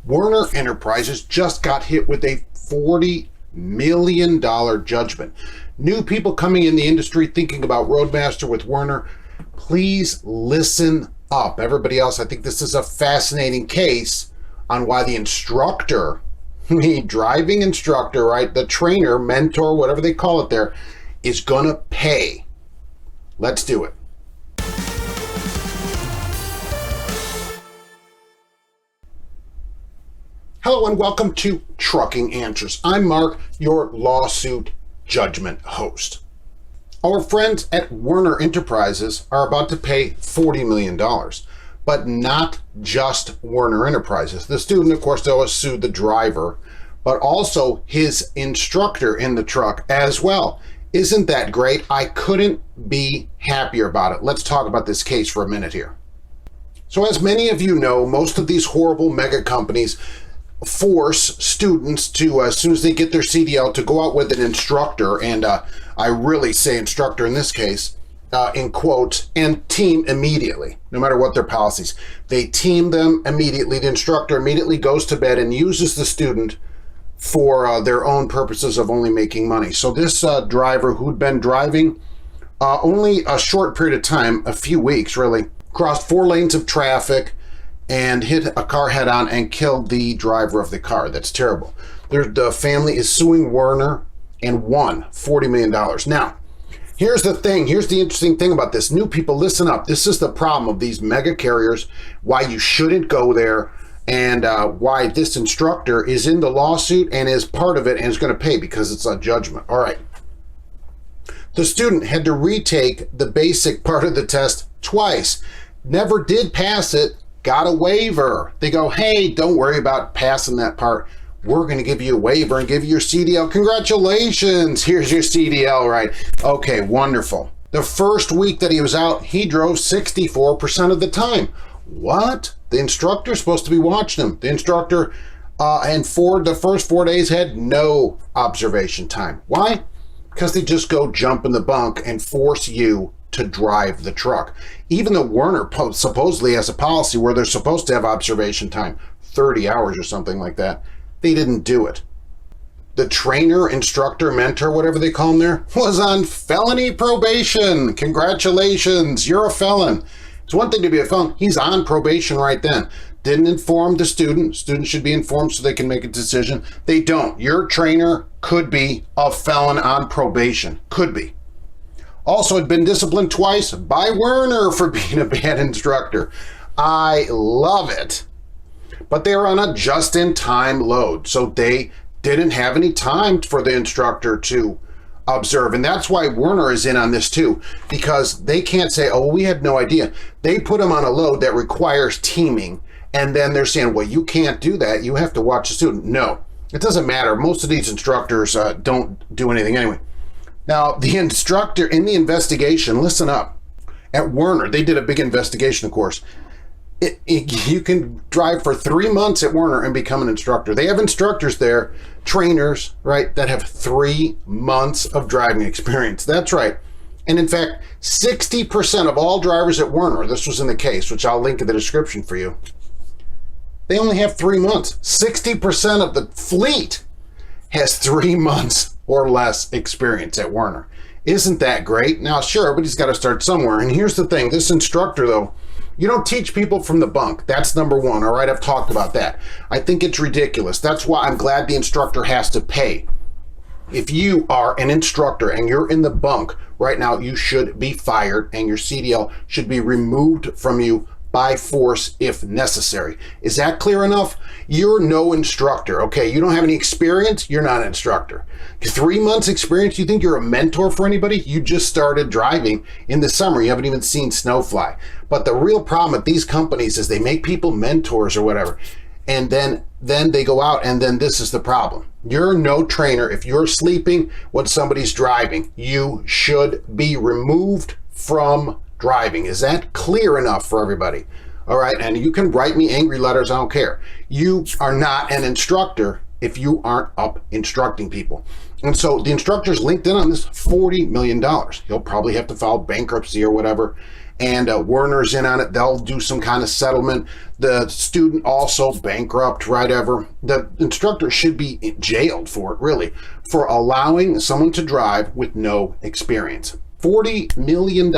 Werner Enterprises just got hit with a $40 million judgment. New people coming in the industry thinking about Roadmaster with Werner, please listen up. Everybody else, I think this is a fascinating case on why the instructor, the driving instructor, right, the trainer, mentor, whatever they call it there, is going to pay. Let's do it. Hello and welcome to Trucking Answers. I'm Mark, your lawsuit judgment host. Our friends at Werner Enterprises are about to pay $40 million, but not just Werner Enterprises. The student, of course, they'll have sued the driver, but also his instructor in the truck as well. Isn't that great? I couldn't be happier about it. Let's talk about this case for a minute here. So as many of you know, most of these horrible mega companies force students to, as soon as they get their CDL, to go out with an instructor, and I really say instructor in this case, in quotes, and team immediately, no matter what their policies. They team them immediately. The instructor immediately goes to bed and uses the student for their own purposes of only making money. So this driver who'd been driving only a short period of time, a few weeks really, crossed 4 lanes of traffic and hit a car head on and killed the driver of the car. That's terrible. The family is suing Werner and won $40 million. Now, here's the thing. Here's the interesting thing about this. New people, listen up. This is the problem of these mega carriers, why you shouldn't go there, and why this instructor is in the lawsuit and is part of it and is going to pay because it's a judgment. All right. The student had to retake the basic part of the test twice. Never did pass it. Got a waiver. They go, hey, don't worry about passing that part. We're going to give you a waiver and give you your CDL. Congratulations. Here's your CDL, right? Okay, wonderful. The first week that he was out, he drove 64% of the time. What? The instructor's supposed to be watching him. The instructor, and for the first 4 days, had no observation time. Why? Because they just go jump in the bunk and force you to drive the truck. Even though Werner supposedly has a policy where they're supposed to have observation time, 30 hours or something like that, they didn't do it. The trainer, instructor, mentor, whatever they call him there, was on felony probation. Congratulations, you're a felon. It's one thing to be a felon. He's on probation right then. Didn't inform the student. Students should be informed so they can make a decision. They don't. Your trainer could be a felon on probation. Could be. Also had been disciplined twice by Werner for being a bad instructor. I love it. But they were on a just-in-time load, so they didn't have any time for the instructor to observe. And that's why Werner is in on this too, because they can't say, oh, we had no idea. They put them on a load that requires teaming, and then they're saying, well, you can't do that. You have to watch the student. No, it doesn't matter. Most of these instructors don't do anything anyway. Now, the instructor in the investigation, listen up, at Werner, they did a big investigation, of course. You can drive for 3 months at Werner and become an instructor. They have instructors there, trainers, right, that have 3 months of driving experience. That's right. And in fact, 60% of all drivers at Werner, this was in the case, which I'll link in the description for you, they only have 3 months. 60% of the fleet has 3 months or less experience at Werner. Isn't that great? Now, sure, but he's got to start somewhere. And here's the thing, this instructor, though, you don't teach people from the bunk. That's number one, all right? I've talked about that. I think it's ridiculous. That's why I'm glad the instructor has to pay. If you are an instructor and you're in the bunk right now, you should be fired and your CDL should be removed from you by force if necessary. Is that clear enough? You're no instructor, okay? You don't have any experience, you're not an instructor. 3 months experience, you think you're a mentor for anybody? You just started driving in the summer. You haven't even seen snow fly. But the real problem with these companies is they make people mentors or whatever, and then they go out, and then this is the problem. You're no trainer. If you're sleeping when somebody's driving, you should be removed from driving. Is that clear enough for everybody? All right, and you can write me angry letters, I don't care. You are not an instructor if you aren't up instructing people. And so the instructor's linked in on this $40 million. He'll probably have to file bankruptcy or whatever. and Werner's in on it. They'll do some kind of settlement. The student also bankrupt, whatever. The instructor should be jailed for it, really, for allowing someone to drive with no experience. $40 million.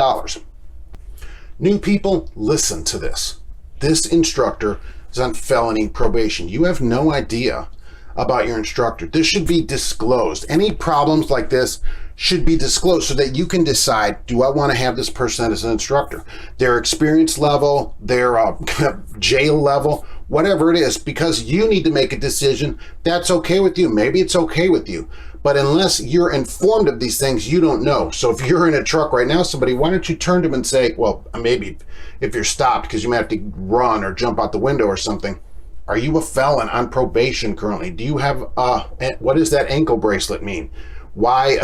New people, listen to this. This instructor is on felony probation. You have no idea about your instructor. This should be disclosed. Any problems like this should be disclosed so that you can decide, do I want to have this person as an instructor? Their experience level, their jail level, whatever it is, because you need to make a decision that's okay with you. Maybe it's okay with you, but unless you're informed of these things, you don't know. So if you're in a truck right now, somebody, why don't you turn to them and say, well, maybe if you're stopped because you might have to run or jump out the window or something, are you a felon on probation currently? Do you have, what does that ankle bracelet mean? Why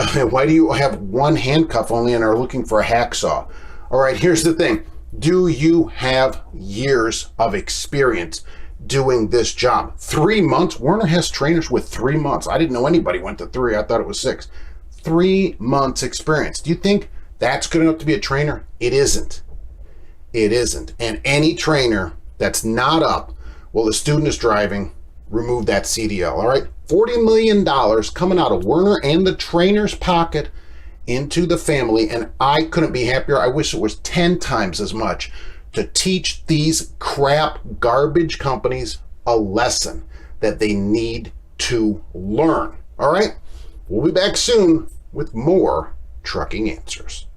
do you have one handcuff only and are looking for a hacksaw? All right, here's the thing. Do you have years of experience doing this job? 3 months? Werner has trainers with 3 months. I didn't know anybody went to 3. I thought it was 6. 3 months experience. Do you think that's good enough to be a trainer? It isn't. It isn't. And any trainer that's not up, well, the student is driving, remove that CDL, all right? $40 million coming out of Werner and the trainer's pocket into the family, and I couldn't be happier. I wish it was 10 times as much to teach these crap garbage companies a lesson that they need to learn, all right? We'll be back soon with more Trucking Answers.